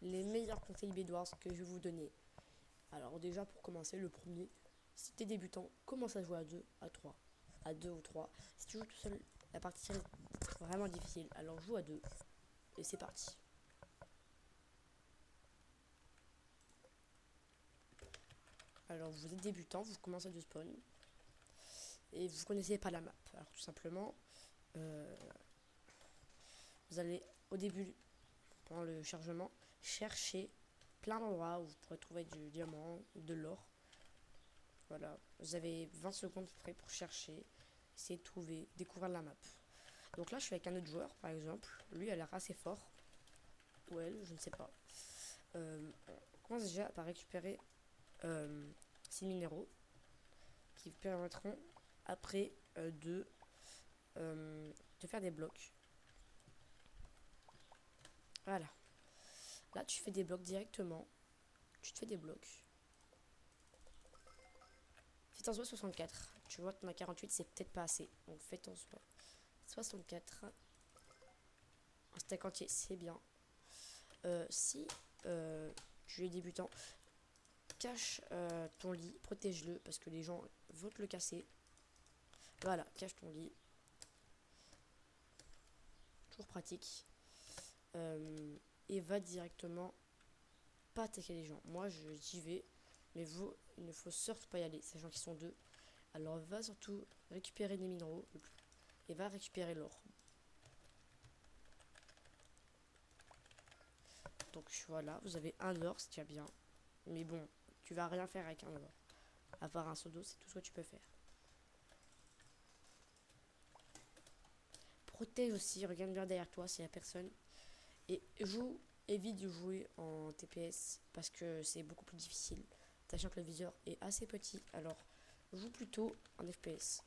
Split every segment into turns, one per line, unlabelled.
les meilleurs conseils Bedwars que je vais vous donner. Alors déjà pour commencer, le premier, si t'es débutant, commence à jouer à 2, à 3, à 2 ou 3. Si tu joues tout seul, la partie est vraiment difficile. Alors joue à 2 et c'est parti. Alors vous êtes débutant, vous commencez de spawn et vous connaissez pas la map. Alors tout simplement, vous allez au début, pendant le chargement, chercher plein d'endroits où vous pourrez trouver du diamant ou de l'or. Voilà, vous avez 20 secondes près pour chercher, essayer de trouver, découvrir la map. Donc là, je suis avec un autre joueur, par exemple. Lui, a l'air assez fort. Ou elle, je ne sais pas. On commence déjà par récupérer 6 minéraux qui vous permettront après de faire des blocs. Voilà. Là, tu fais des blocs directement. Tu te fais des blocs. Fais en soi 64. Tu vois que ma 48, c'est peut-être pas assez. Donc fais en soi 64. Un stack entier, c'est bien. Si tu es débutant, cache ton lit, protège-le parce que les gens vont te le casser. Voilà, cache ton lit. Toujours pratique. Et va directement pas attaquer les gens. Moi, j'y vais, mais vous, il ne faut surtout pas y aller. Ces gens qui sont deux. Alors, va surtout récupérer des minéraux et va récupérer l'or. Donc voilà, vous avez un or, c'est déjà bien. Mais bon, tu vas rien faire avec un or. Avoir un seau d'eau, c'est tout ce que tu peux faire. Protège aussi, regarde bien derrière toi s'il n'y a personne. Et évite de jouer en TPS parce que c'est beaucoup plus difficile. Sachant que le viseur est assez petit, alors joue plutôt en FPS.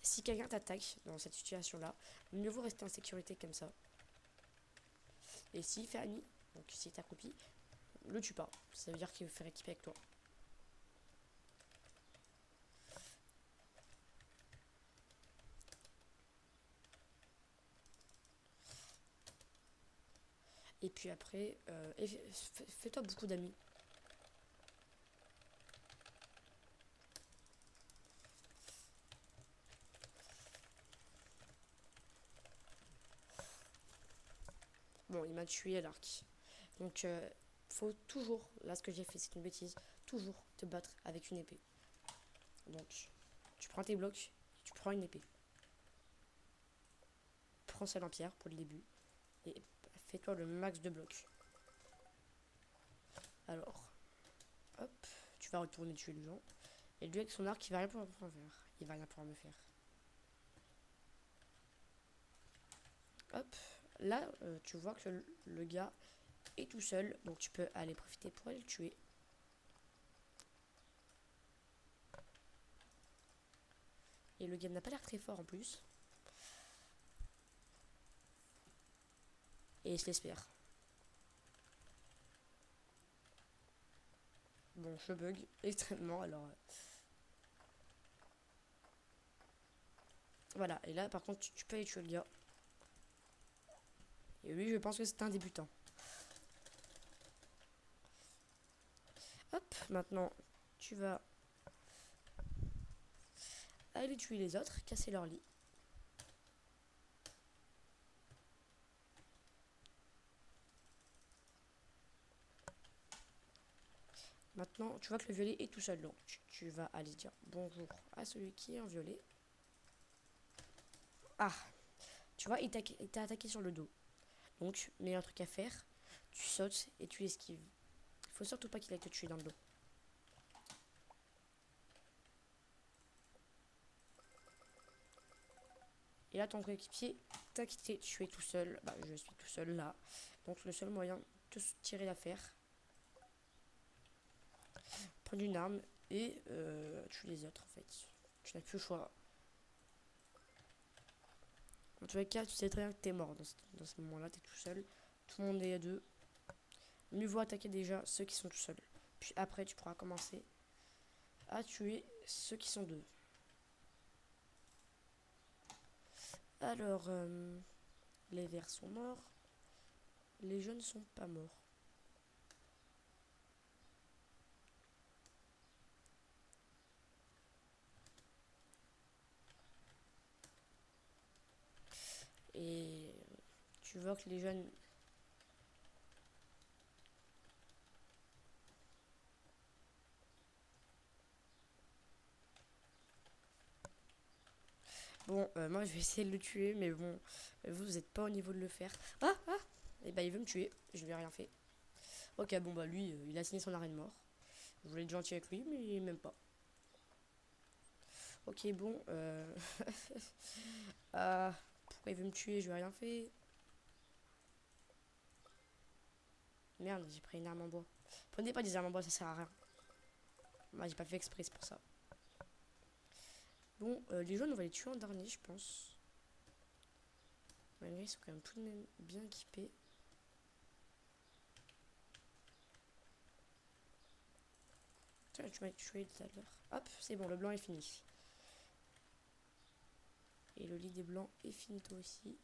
Si quelqu'un t'attaque dans cette situation-là, mieux vaut rester en sécurité comme ça. Et s'il fait ami, donc s'il t'accroupit, le tue pas. Ça veut dire qu'il veut faire équipe avec toi. Et puis après, fais-toi beaucoup d'amis. Bon, il m'a tué à l'arc. Donc, faut toujours, là ce que j'ai fait c'est une bêtise, toujours te battre avec une épée. Donc, tu prends tes blocs, tu prends une épée. Prends celle en pierre pour le début et fais-toi le max de blocs. Alors, hop, tu vas retourner tuer le gens. Et lui avec son arc, il va rien pouvoir me faire. Il va rien pouvoir me faire. Hop, là, tu vois que le gars est tout seul, donc tu peux aller profiter pour aller le tuer. Et le gars n'a pas l'air très fort en plus. Et je l'espère. Bon, je bug extrêmement, alors... Voilà, et là, par contre, tu peux aller tuer le gars. Et lui, je pense que c'est un débutant. Hop, maintenant, tu vas aller tuer les autres, casser leur lit. Maintenant, tu vois que le violet est tout seul, donc tu vas aller dire bonjour à celui qui est en violet. Ah, tu vois, il t'a attaqué sur le dos. Donc, meilleur truc à faire, tu sautes et tu esquives. Il faut surtout pas qu'il aille te tuer dans le dos. Et là, ton coéquipier t'a quitté, tu es tout seul. Bah, je suis tout seul là. Donc, le seul moyen de tirer l'affaire, prendre une arme et tuer les autres en fait. Tu n'as plus le choix. En tous les cas, tu sais très bien que t'es mort dans ce moment-là, t'es tout seul. Tout le monde est à deux. Mieux vaut attaquer déjà ceux qui sont tout seuls. Puis après, tu pourras commencer à tuer ceux qui sont deux. Alors, les verts sont morts. Les jaunes sont pas morts. Et tu vois que les jaunes... Bon, moi je vais essayer de le tuer, mais bon, vous n'êtes pas au niveau de le faire. Ah, ah. Et bah il veut me tuer, je lui ai rien fait. Ok, bon bah lui, il a signé son arrêt de mort. Je voulais être gentil avec lui, mais même pas. Ok, bon, ah, pourquoi il veut me tuer? Je lui ai rien fait. Merde, j'ai pris une arme en bois. Prenez pas des armes en bois, ça sert à rien. Moi, j'ai pas fait exprès, c'est pour ça. Bon, les jaunes, on va les tuer en dernier, je pense. Malgré, ils sont quand même tout de même bien équipés. Tiens, tu m'as tué tout à l'heure. Hop, c'est bon, le blanc est fini. Et le lit des blancs est finito aussi.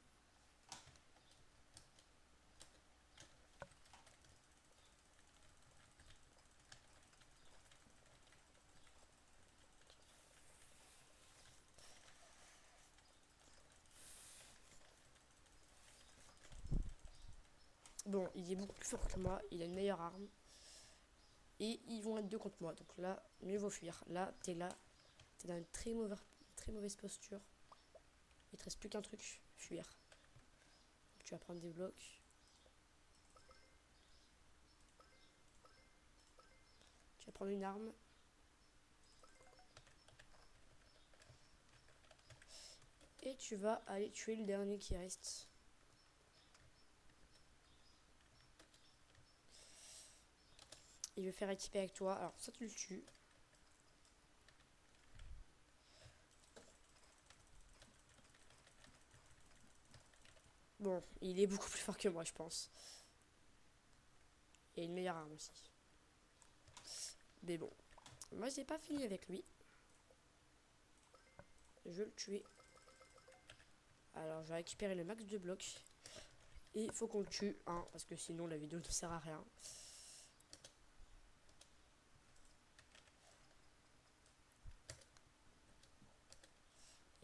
Bon, il est beaucoup plus fort que moi, il a une meilleure arme. Et ils vont être deux contre moi. Donc là, mieux vaut fuir. Là, t'es dans une très mauvaise posture. Il te reste plus qu'un truc, fuir. Donc, tu vas prendre des blocs. Tu vas prendre une arme. Et tu vas aller tuer le dernier qui reste. Il veut faire équiper avec toi. Alors ça tu le tues. Bon, il est beaucoup plus fort que moi je pense. Et une meilleure arme aussi. Mais bon. Moi j'ai pas fini avec lui. Je vais le tuer. Alors je vais récupérer le max de blocs. Et il faut qu'on le tue, hein, parce que sinon la vidéo ne sert à rien.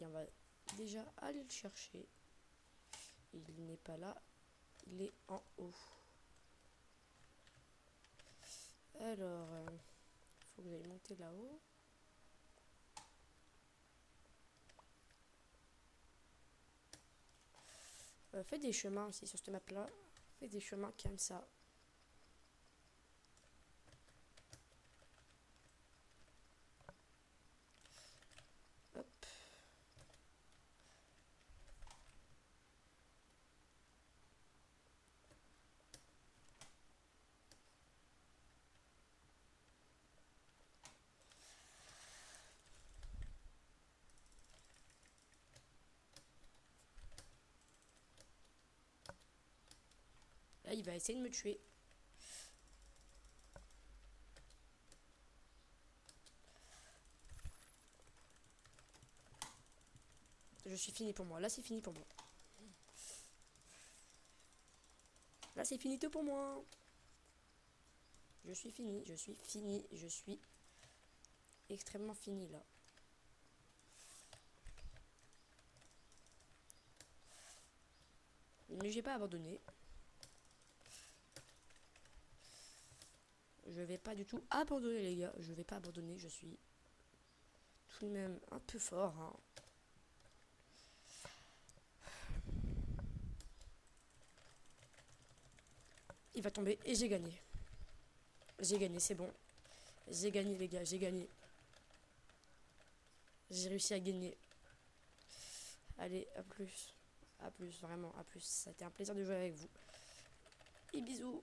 Et on va déjà aller le chercher. Il n'est pas là, il est en haut. Alors, faut que j'aille monter là-haut. Fais des chemins aussi sur cette map là. Fais des chemins comme ça. Hop. Là, il va essayer de me tuer. Je suis fini pour moi. Là, c'est fini pour moi. Là, c'est finito pour moi. Je suis fini, je suis fini, je suis extrêmement fini là. Mais j'ai pas abandonné. Je vais pas du tout abandonner les gars. Je vais pas abandonner, je suis tout de même un peu fort. Hein. Il va tomber et j'ai gagné. J'ai gagné, c'est bon. J'ai gagné les gars, j'ai gagné. J'ai réussi à gagner. Allez, à plus. À plus, vraiment, à plus. Ça a été un plaisir de jouer avec vous. Et bisous.